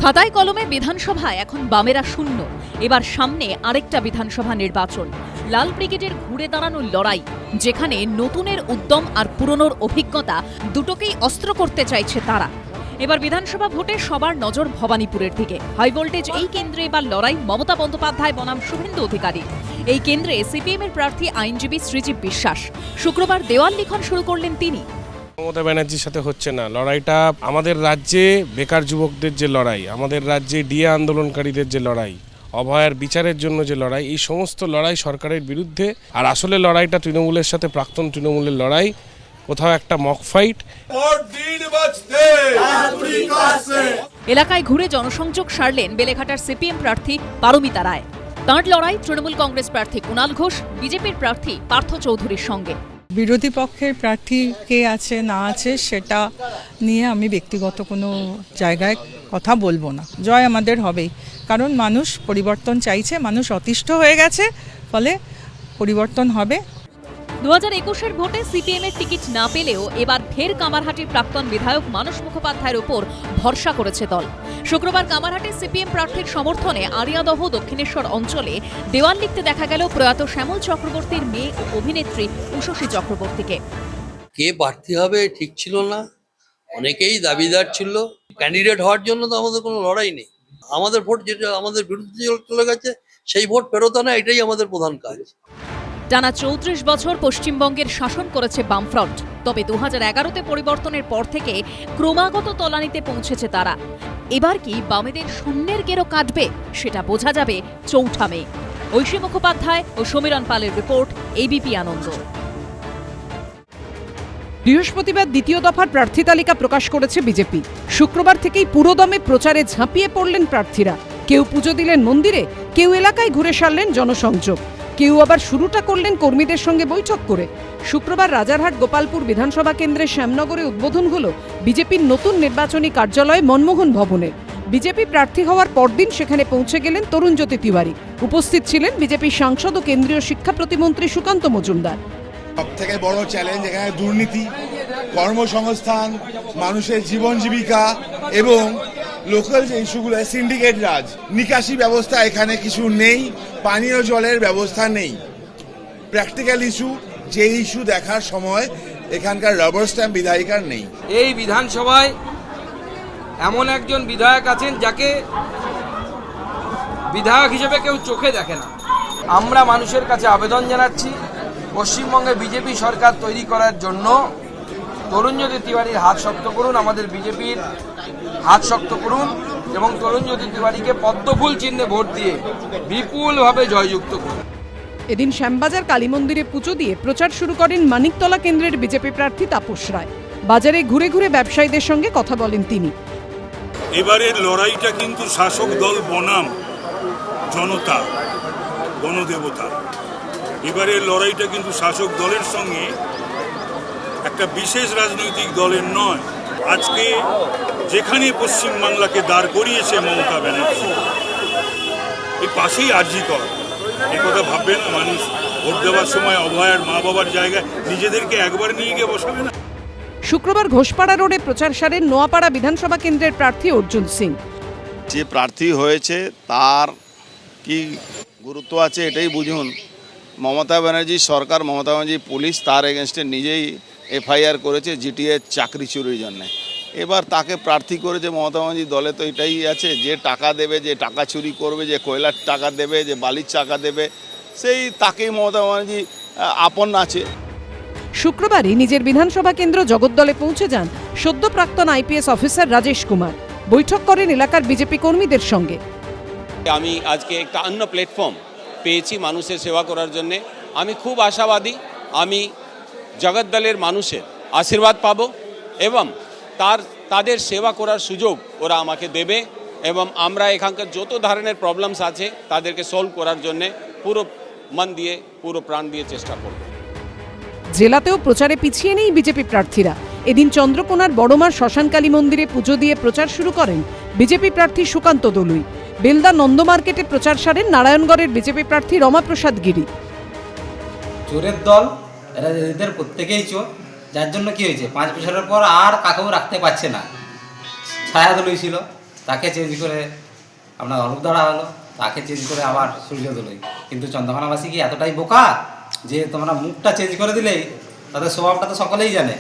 খাতায় কলমে বিধানসভা এখন বামেরা শূন্য। এবার সামনে আরেকটা বিধানসভা নির্বাচন, লাল ব্রিগেডের ঘুরে দাঁড়ানোর লড়াই, যেখানে নতুনের উদ্যম আর পুরনোর অভিজ্ঞতা দুটোকেই অস্ত্র করতে চাইছে তারা। এবার বিধানসভা ভোটে সবার নজর ভবানীপুরের দিকে। হাই ভোল্টেজ এই কেন্দ্রে এবার লড়াই মমতা বন্দ্যোপাধ্যায় বনাম শুভেন্দু অধিকারী। এই কেন্দ্রে সিপিএম এর প্রার্থী আইনজীবী শ্রীজীব বিশ্বাস। শুক্রবার দেওয়াল লিখন শুরু করলেন তিনি। মমতা ব্যানার্জির সাথে হচ্ছে না লড়াইটা। আমাদের রাজ্যে বেকার যুবকদের যে লড়াই, আমাদের রাজ্যে ডিএ আন্দোলনকারীদের যে লড়াই, অভয়ার বিচারের জন্য যে লড়াই, এই সমস্ত লড়াই সরকারের বিরুদ্ধে। আর আসলে লড়াইটা তৃণমূলের সাথে প্রাক্তন তৃণমূলের লড়াই। কোথাও একটা মক ফাইট। এলাকায় ঘুরে জনসংযোগ সারলেন বেলেঘাটার সিপিএম প্রার্থী পারমিতা রায়। তাঁর লড়াই তৃণমূল কংগ্রেস প্রার্থী কুণাল ঘোষ, বিজেপির প্রার্থী পার্থ চৌধুরীর সঙ্গে। বিরোধী পক্ষের প্রার্থী কে আছে না আছে সেটা নিয়ে আমি ব্যক্তিগত কোনো জায়গায় কথা বলবো না। জয় আমাদের হবেই, কারণ মানুষ পরিবর্তন চাইছে, মানুষ অতিষ্ঠ হয়ে গেছে, ফলে পরিবর্তন হবে। 2021-এর ভোটে সিপিএম এর টিকিট না পেলেও এবার ফের কামারহাটির প্রাক্তন বিধায়ক মানস মুখোপাধ্যায়ের উপর ভরসা করেছে দল। শুক্রবার কামারহাটে সিপিএম প্রার্থীর সমর্থনে আরিয়াদহ দক্ষিণেশ্বর অঞ্চলে দেওয়াল লিখতে দেখা গেল প্রয়াত শ্যামল চক্রবর্তীর মেয়ে ও অভিনেত্রী উষসী চক্রবর্তীকে। কে প্রার্থী হবে ঠিক ছিল না, অনেকেই দাবিদার ছিল। ক্যান্ডিডেট হওয়ার জন্য তো আমাদের কোনো লড়াই নেই। আমাদের ভোট যেটা আমাদের বিরুদ্ধে চলে গেছে সেই ভোট ফেরত আনা, এটাই আমাদের প্রধান কাজ। টানা 34 বছর পশ্চিমবঙ্গের শাসন করেছে বামফ্রন্ট। তবে 2011-তে পরিবর্তনের পর থেকে ক্রমাগত তলানিতে পৌঁছেছে তারা। এবার কি বামেদের শূন্যের গেরো কাটবে, সেটা বোঝা যাবে 4 মে। ঐশী মুখোপাধ্যায় ও সমীরণ পালের রিপোর্ট, এবিপি আনন্দ। বৃহস্পতিবার দ্বিতীয় দফার প্রার্থী তালিকা প্রকাশ করেছে বিজেপি। শুক্রবার থেকেই পুরোদমে প্রচারে ঝাঁপিয়ে পড়লেন প্রার্থীরা। কেউ পুজো দিলেন মন্দিরে, কেউ এলাকায় ঘুরে সারলেন জনসংযোগ, কেউ আবার শুরুটা করলেন কর্মীদের সঙ্গে বৈঠক করে। শুক্রবার রাজারহাট গোপালপুর বিধানসভা কেন্দ্রের শ্যামনগরে উদ্বোধন হলো বিজেপির নতুন নির্বাচনী কার্যালয় মনমোহন ভবনের। বিজেপি প্রার্থী হওয়ার পরদিন সেখানে পৌঁছে গেলেন তরুণজ্যোতি তিওয়ারি। উপস্থিত ছিলেন বিজেপির সাংসদ ও কেন্দ্রীয় শিক্ষা প্রতিমন্ত্রী সুকান্ত মজুমদার। সবথেকে বড় চ্যালেঞ্জ এখানে দুর্নীতি, কর্মসংস্থান, মানুষের জীবন জীবিকা এবং লোকাল যে ইস্যুগুলো, সিন্ডিকেট রাজ, নিকাশি ব্যবস্থা এখানে কিছু নেই, পানীয় জলের ব্যবস্থা নেই। প্র্যাকটিক্যাল ইস্যু, যে ইস্যু দেখার সময় এখানকার রাবার স্ট্যাম্প বিধায়িকার নেই। এই বিধানসভায় এমন একজন বিধায়ক আছেন যাকে বিধায়ক হিসেবে কেউ চোখে দেখে না। আমরা মানুষের কাছে আবেদন জানাচ্ছি, পশ্চিমবঙ্গে বিজেপি সরকার তৈরি করার জন্য তরুণজ্যোতি তিওয়ারির হাত শক্ত করুন, আমাদের বিজেপির হাত শক্ত করুন এবং তরুণজ্যোতি তিওয়ারিকে পদ্মফুল চিহ্নে ভোট দিয়ে বিপুলভাবে জয়যুক্ত করুন। এদিন শ্যামবাজার কালী মন্দিরে পুজো দিয়ে প্রচার শুরু করেন মানিকতলা কেন্দ্রের বিজেপি প্রার্থী তাপস রায়। বাজারে ঘুরে ঘুরে ব্যবসায়ীদের সঙ্গে কথা বলেন তিনি। এবারের লড়াইটা কিন্তু শাসক দল বনাম জনতা, গণদেবতা। এবারের লড়াইটা কিন্তু শাসক দলের সঙ্গে একটা বিশেষ রাজনৈতিক দলের নয়। আজকে যেখানে পশ্চিমবাংলাকে দাঁড় করিয়েছে মমতা ব্যানার্জি, এই পাশেই আরজি কর, এই কথা ভাববে না মানুষ? ভোট দেওয়ার সময় অভয়ার মা বাবার জায়গায় নিজেদেরকে একবার নিয়ে গিয়ে বসাবে না? শুক্রবার ঘোষপাড়া রোডে প্রচার সারেন নোয়াপাড়া বিধানসভা কেন্দ্রের প্রার্থী অর্জুন সিং। যে প্রার্থী হয়েছে তার কি গুরুত্ব আছে এটাই বুঝুন। মমতা ব্যানার্জি সরকার, মমতা ব্যানার্জি পুলিশ তার এগেনস্টে নিজেই এফআইআর করেছে জিটিএ চাকরি চুরির জন্য। এবার তাকে প্রার্থী করেছে মমতা ব্যানার্জি দলে, তো এটাই আছে যে টাকা দেবে, যে টাকা চুরি করবে, যে কয়লার টাকা দেবে, যে বালির টাকা দেবে, সেই তাকেই মমতা ব্যানার্জি আপন আছে। শুক্রবারই নিজের বিধানসভা কেন্দ্র জগদ্দলে পৌঁছে যান সদ্য প্রাক্তন আইপিএস অফিসার রাজেশ কুমার। বৈঠক করেন এলাকার বিজেপি কর্মীদের সঙ্গে। আমি আজকে একটা অন্য প্ল্যাটফর্ম পেয়েছি মানুষের সেবা করার জন্য। আমি খুব আশাবাদী আমি জগদ্দলের মানুষের আশীর্বাদ পাবো এবং তাদের সেবা করার সুযোগ ওরা আমাকে দেবে এবং আমরা এখানকার যত ধরনের প্রবলেমস আছে তাদেরকে সলভ করার জন্য পুরো মন দিয়ে, পুরো প্রাণ দিয়ে চেষ্টা করব। জেলাতেও প্রচারে পিছিয়ে নেই বিজেপি প্রার্থীরা। এদিন চন্দ্রকোনার বড়মার শ্মশানকালী মন্দিরে পুজো দিয়ে প্রচার শুরু করেন বিজেপি প্রার্থী সুকান্ত দলুই। বেলদা নন্দ মার্কেটে প্রচার সারেন নারায়ণগড়ের বিজেপি প্রার্থী রমাপ্রসাদ গিরি। চোরের দল, এদের প্রত্যেকেই চোর, যার জন্য কি হয়েছে 5 বছরের পর আর কাকেও রাখতে পারছে না। ছায়া দলই ছিল, তাকে চেঞ্জ করে আপনার অরূপদাড়া হলো, তাকে চেঞ্জ করে আবার সূর্যদলই। কিন্তু চন্দ্রকোনাবাসী কি এতটাই বোকা যে তোমরা মুখটা চেঞ্জ করে দিলেই তাদের স্বভাবটা তো সকলেই জানে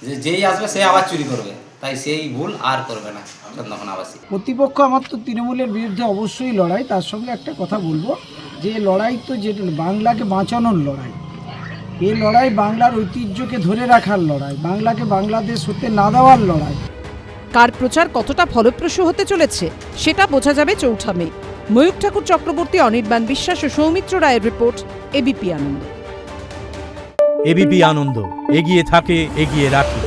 যে যেই আসবে সে আবার চুরি করবে, তাই সেই ভুল আর করবে না চন্দ্রকোনাবাসী। প্রতিপক্ষ আমার তো তৃণমূলের বিরুদ্ধে অবশ্যই লড়াই। তার সঙ্গে একটা কথা বলবো যে লড়াই তো যেটা বাংলাকে বাঁচানোর লড়াই, এই লড়াই বাংলার ঐতিহ্যকে ধরে রাখার লড়াই, বাংলাকে বাংলাদেশ হতে না দেওয়ার লড়াই। কার প্রচার কতটা ফলপ্রসূ হতে চলেছে সেটা বোঝা যাবে 4 মে। ময়ূর ঠাকুর চক্রবর্তী, অনির্বাণ বিশ্বাস ও সৌমিত্র রায়ের রিপোর্ট, এবিপি আনন্দ। এবিপি আনন্দ, এগিয়ে থাকে, এগিয়ে রাখে।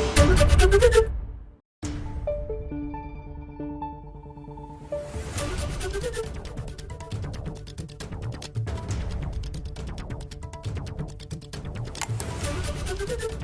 Thank you.